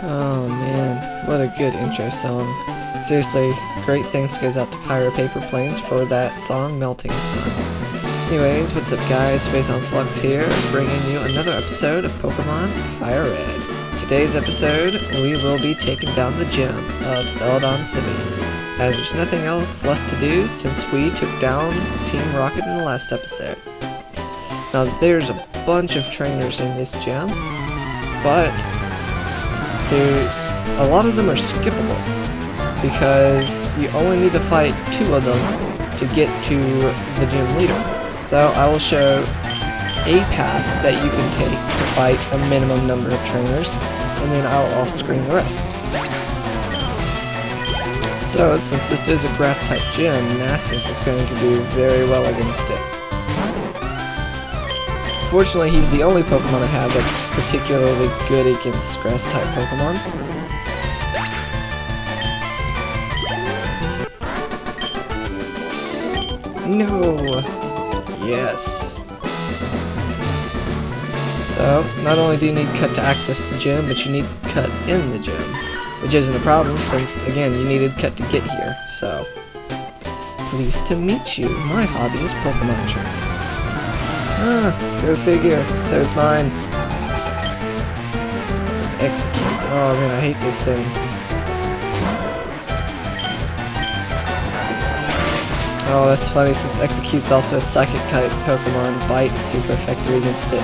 Oh man, what a good intro song. Seriously, great thanks goes out to PyroPaperPlanes for that song, Melting Sun. Anyways, what's up guys, PhazonFlux here, bringing you another episode of Pokémon FireRed. Today's episode, we will be taking down the gym of Celadon City, as there's nothing else left to do since we took down Team Rocket in the last episode. Now, there's a bunch of trainers in this gym, but a lot of them are skippable, because you only need to fight 2 of them to get to the gym leader. So I will show a path that you can take to fight a minimum number of trainers, and then I'll off-screen the rest. So since this is a grass-type gym, Nasus is going to do very well against it. Fortunately, he's the only Pokemon I have that's particularly good against grass-type Pokemon. No! Yes! So, not only do you need Cut to access the gym, but you need Cut in the gym. Which isn't a problem, since, again, you needed Cut to get here, so... Pleased to meet you. My hobby is Pokemon training. Ah, go figure. So it's mine. Execute. Oh man, I hate this thing. Oh, that's funny, since Execute's also a Psychic type Pokemon, Bite is super effective against it.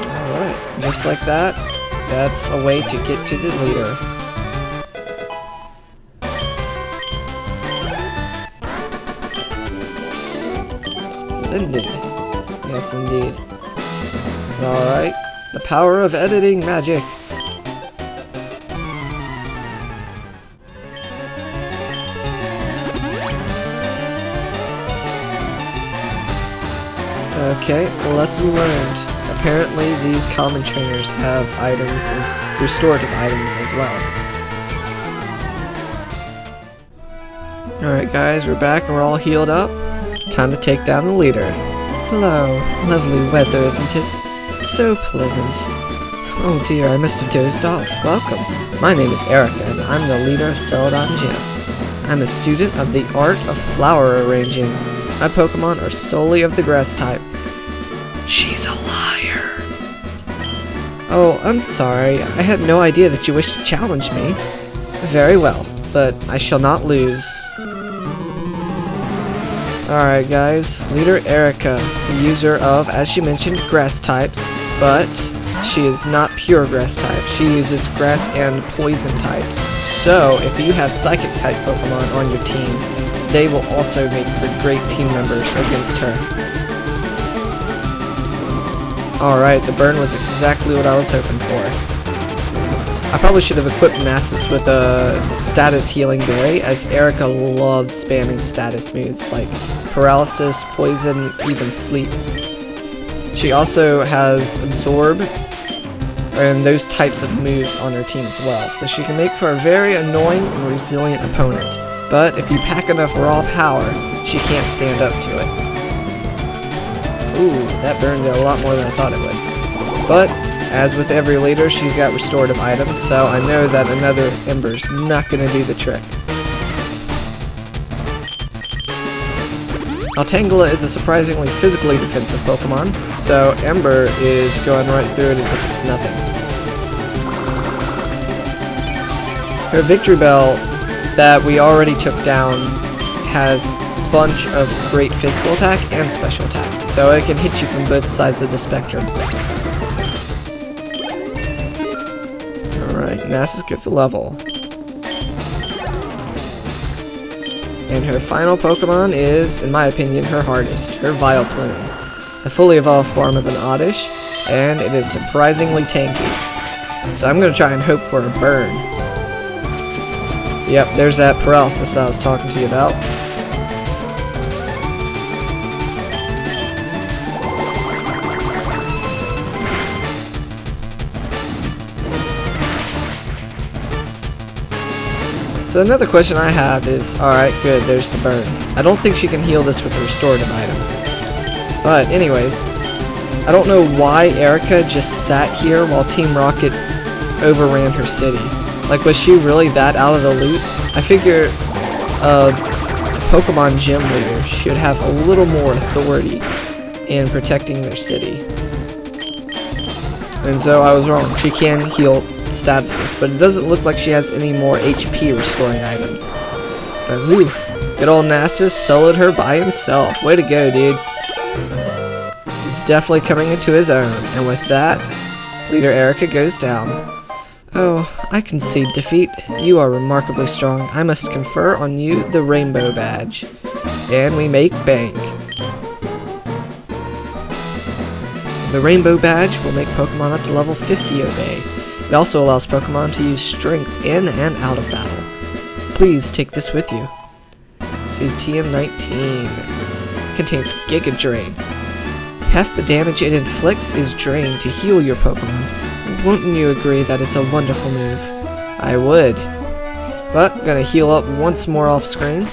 Alright, just like that, that's a way to get to the leader. Splendid. Yes, indeed. Alright, the power of editing magic. Okay, lesson learned. Apparently these common trainers have items as restorative items as well. Alright guys, we're back and we're all healed up. It's time to take down the leader. Hello, lovely weather, isn't it? So pleasant. Oh dear, I must have dozed off. Welcome. My name is Erica and I'm the leader of Celadon Gym. I'm a student of the art of flower arranging. My Pokemon are solely of the grass type. She's a liar. Oh, I'm sorry. I had no idea that you wished to challenge me. Very well, but I shall not lose. Alright guys, leader Erica, the user of, as she mentioned, grass types, but she is not pure grass type. She uses grass and poison types. So, if you have psychic type Pokemon on your team, they will also make for great team members against her. Alright, the burn was exactly what I was hoping for. I probably should have equipped Nasus with a status healing berry, as Erica loves spamming status moves like paralysis, poison, even sleep. She also has absorb and those types of moves on her team as well, so she can make for a very annoying and resilient opponent. But if you pack enough raw power, she can't stand up to it. Ooh, that burned a lot more than I thought it would. But, as with every leader, she's got restorative items, so I know that another Ember's not going to do the trick. Tangela is a surprisingly physically defensive Pokemon, so Ember is going right through it as if it's nothing. Her Victory Bell that we already took down has a bunch of great physical attack and special attack, so it can hit you from both sides of the spectrum. Alright, Nasus gets a level. And her final Pokemon is, in my opinion, her hardest, her Vileplume, a fully evolved form of an Oddish, and it is surprisingly tanky. So I'm going to try and hope for a burn. Yep, there's that paralysis I was talking to you about. So another question I have is, alright, good, there's the burn. I don't think she can heal this with a restorative item. But anyways, I don't know why Erica just sat here while Team Rocket overran her city. Like, was she really that out of the loop? I figure Pokemon Gym Leader should have a little more authority in protecting their city. And so I was wrong. She can heal statuses, but it doesn't look like she has any more HP restoring items. But whew, good old Nasus soloed her by himself. Way to go, dude. He's definitely coming into his own. And with that, Leader Erica goes down. Oh, I concede defeat. You are remarkably strong. I must confer on you the Rainbow Badge. And we make bank. The Rainbow Badge will make Pokemon up to level 50 obey. It also allows Pokemon to use Strength in and out of battle. Please take this with you. See, TM19 contains Giga Drain. Half the damage it inflicts is drained to heal your Pokemon. Wouldn't you agree that it's a wonderful move? I would. But I'm gonna heal up once more off screen.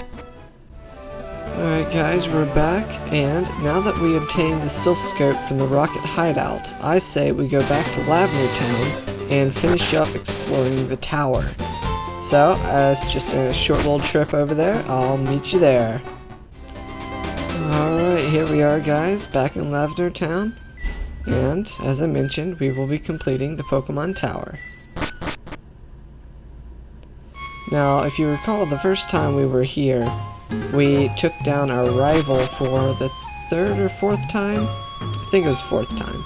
Alright guys, we're back, and now that we obtained the Silph Scope from the Rocket Hideout, I say we go back to Lavender Town and finish up exploring the tower. So, as just a short little trip over there, I'll meet you there. Alright, here we are guys, back in Lavender Town, and as I mentioned, we will be completing the Pokemon Tower. Now, if you recall, the first time we were here, we took down our rival for the third or fourth time? I think it was fourth time.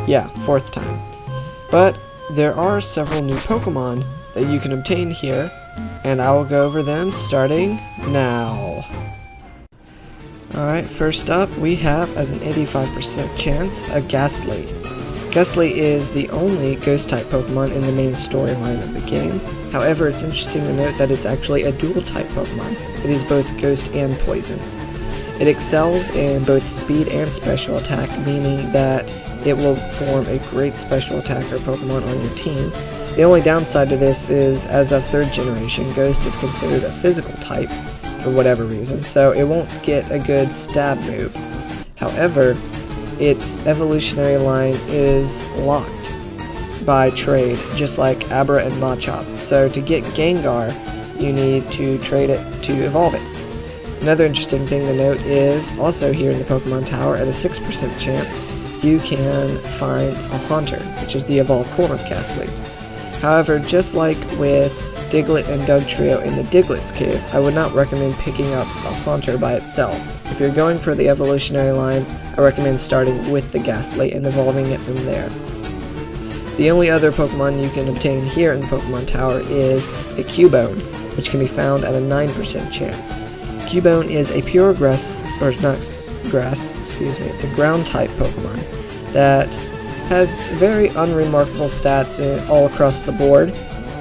Yeah, fourth time. But there are several new Pokemon that you can obtain here, and I will go over them starting now. Alright, first up we have at an 85% chance a Ghastly. Ghastly is the only Ghost-type Pokemon in the main storyline of the game. However, it's interesting to note that it's actually a dual-type Pokemon. It is both Ghost and Poison. It excels in both speed and special attack, meaning that it will form a great special attacker Pokemon on your team. The only downside to this is, as of 3rd generation, Ghost is considered a physical type for whatever reason, so it won't get a good stab move. However, its evolutionary line is locked by trade, just like Abra and Machop. So to get Gengar, you need to trade it to evolve it. Another interesting thing to note is, also here in the Pokemon Tower, at a 6% chance, you can find a Haunter, which is the evolved form of Ghastly. However, just like with Diglett and Dugtrio in the Diglett's Cave, I would not recommend picking up a Haunter by itself. If you're going for the evolutionary line, I recommend starting with the Ghastly and evolving it from there. The only other Pokemon you can obtain here in the Pokemon Tower is a Cubone, which can be found at a 9% chance. Cubone is a pure grass, or not grass, excuse me, it's a ground type Pokemon that has very unremarkable stats all across the board.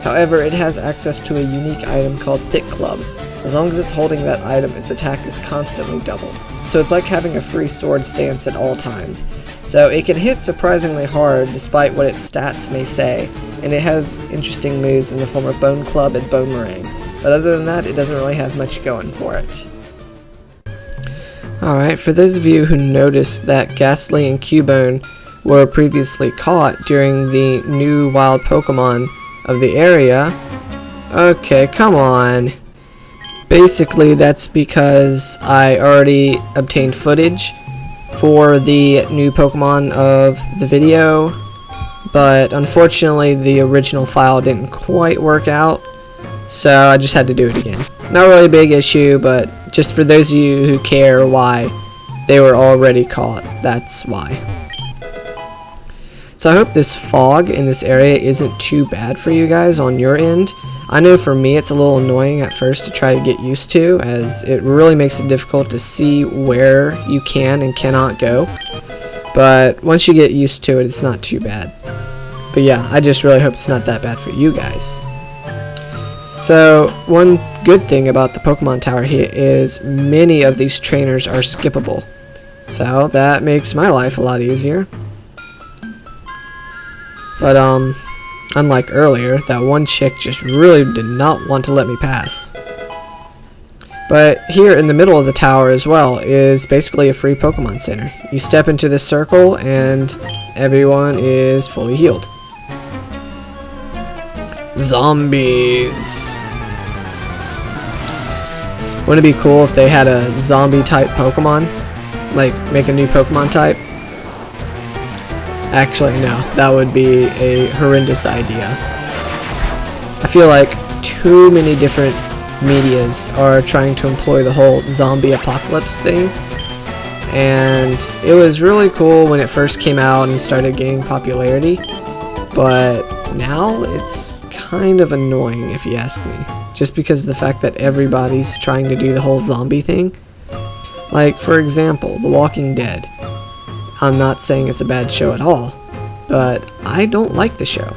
However, it has access to a unique item called Thick Club. As long as it's holding that item, its attack is constantly doubled. So it's like having a free sword stance at all times. So it can hit surprisingly hard despite what its stats may say, and it has interesting moves in the form of Bone Club and Bone Meringue. But other than that, it doesn't really have much going for it. Alright, for those of you who noticed that Ghastly and Cubone were previously caught during the new wild Pokemon of the area, okay, come on. Basically, that's because I already obtained footage for the new Pokemon of the video, but unfortunately the original file didn't quite work out, so I just had to do it again. Not really a big issue, but just for those of you who care why they were already caught, that's why. So I hope this fog in this area isn't too bad for you guys on your end. I know for me it's a little annoying at first to try to get used to, as it really makes it difficult to see where you can and cannot go. But once you get used to it, it's not too bad. But yeah, I just really hope it's not that bad for you guys. So one good thing about the Pokemon Tower here is many of these trainers are skippable. So that makes my life a lot easier. But unlike earlier, that one chick just really did not want to let me pass. But here in the middle of the tower as well is basically a free Pokemon Center. You step into this circle and everyone is fully healed. Zombies. Wouldn't it be cool if they had a zombie type Pokemon? Like, make a new Pokemon type? Actually, no. That would be a horrendous idea. I feel like too many different medias are trying to employ the whole zombie apocalypse thing. And it was really cool when it first came out and started gaining popularity. But now it's kind of annoying if you ask me. Just because of the fact that everybody's trying to do the whole zombie thing. Like, for example, The Walking Dead. I'm not saying it's a bad show at all, but I don't like the show.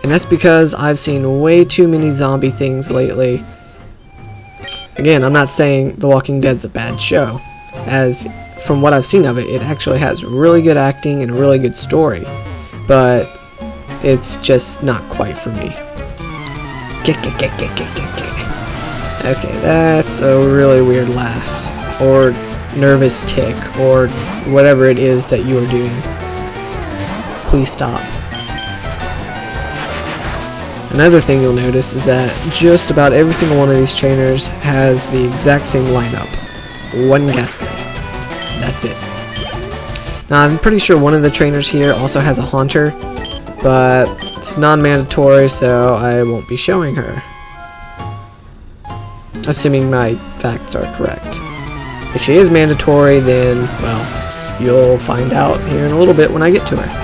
And that's because I've seen way too many zombie things lately. Again, I'm not saying The Walking Dead's a bad show, as from what I've seen of it, it actually has really good acting and a really good story. But it's just not quite for me. Okay, that's a really weird laugh, or nervous tick, or whatever it is that you are doing. Please stop. Another thing you'll notice is that just about every single one of these trainers has the exact same lineup. One Ghastly. That's it. Now, I'm pretty sure one of the trainers here also has a Haunter, but it's non-mandatory, so I won't be showing her. Assuming my facts are correct. If she is mandatory, then, well, you'll find out here in a little bit when I get to her.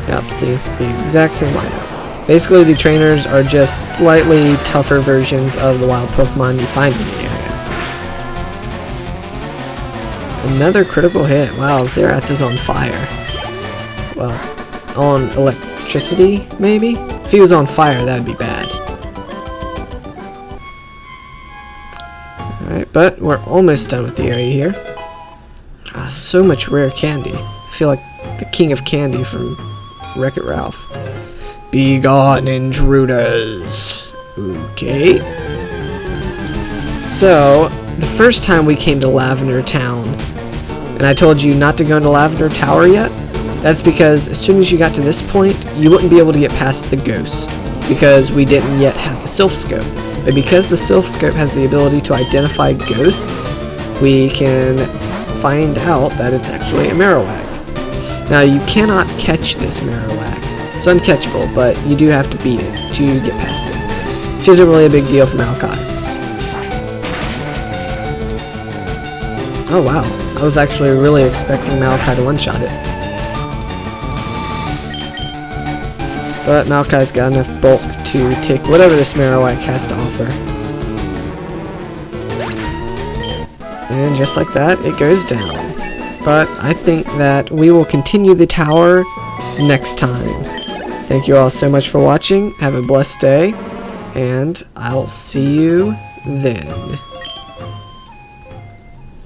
Yep, see, the exact same lineup. Basically, the trainers are just slightly tougher versions of the wild Pokemon you find in the area. Another critical hit. Wow, Zerath is on fire. Well, on electricity, maybe? If he was on fire, that'd be bad. Alright, but we're almost done with the area here. So much rare candy. I feel like the king of candy from Wreck-It Ralph. Be gone, intruders. Okay. So, the first time we came to Lavender Town, and I told you not to go into Lavender Tower yet, that's because as soon as you got to this point, you wouldn't be able to get past the ghost, because we didn't yet have the Sylph Scope. But because the Sylph Scope has the ability to identify ghosts, we can find out that it's actually a Marowak. Now, you cannot catch this Marowak. It's uncatchable, but you do have to beat it to get past it, which isn't really a big deal for Maokai. Oh wow, I was actually really expecting Maokai to one-shot it. But Maokai's got enough bulk to take whatever this Marowak has to offer. And just like that, it goes down. But I think that we will continue the tower next time. Thank you all so much for watching. Have a blessed day, and I'll see you then.